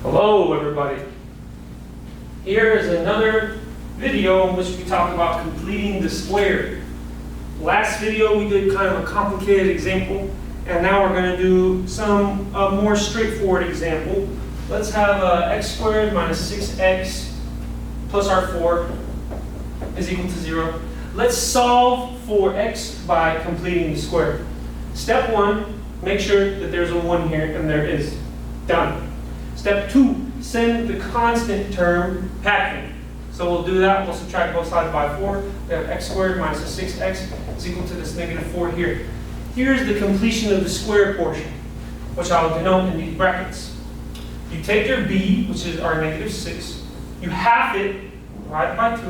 Hello everybody. Here is another video in which we talk about completing the square. Last video we did kind of a complicated example, and now we're going to do some more straightforward example. Let's have x squared minus 6x plus our 4 is equal to 0. Let's solve for x by completing the square. Step 1, make sure that there's a 1 here, and there is. Done. Step 2, send the constant term packing. So we'll do that. We'll subtract both sides by 4. We have x squared minus 6x is equal to this negative 4 here. Here's the completion of the square portion, which I'll denote in these brackets. You take your b, which is our negative 6, you half it, divide it by 2,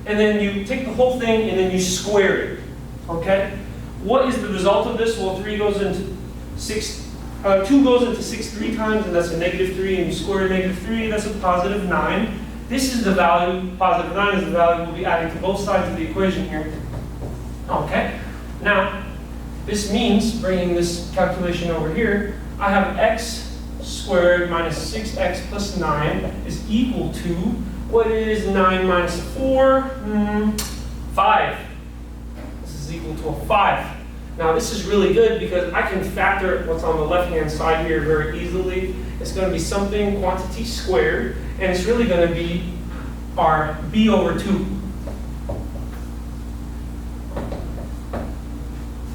and then you take the whole thing and then you square it. Okay? What is the result of this? Well, 2 goes into 6 3 times, and that's a negative 3, and you square negative 3, that's a positive 9. This is the value, positive 9 is the value we'll be adding to both sides of the equation here. Okay? Now, this means, bringing this calculation over here, I have x squared minus 6x plus 9 is equal to, what is 9 minus 4? 5. This is equal to a 5. Now this is really good because I can factor what's on the left-hand side here very easily. It's going to be something quantity squared, and it's really going to be our b over 2.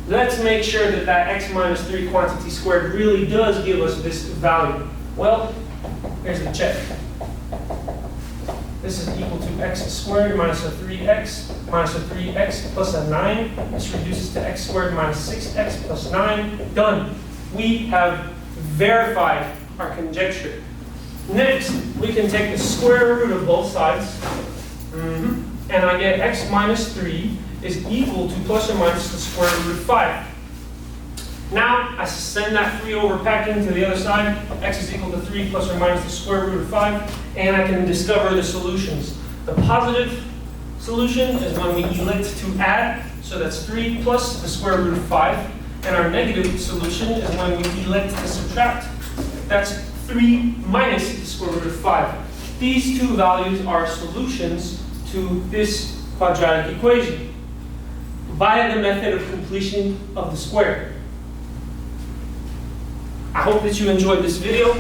Let's make sure that that x minus 3 quantity squared really does give us this value. Well, here's the check. This is equal to x squared minus a 3x minus a 3x plus a 9. This reduces to x squared minus 6x plus 9. Done. We have verified our conjecture. Next, we can take the square root of both sides. And I get x minus 3 is equal to plus or minus the square root of 5. Now, I send that 3 over packing to the other side. X is equal to 3 plus or minus the square root of 5. And I can discover the solutions. The positive solution is when we elect to add. So that's 3 plus the square root of 5. And our negative solution is when we elect to subtract. That's 3 minus the square root of 5. These two values are solutions to this quadratic equation via the method of completion of the square. I hope that you enjoyed this video.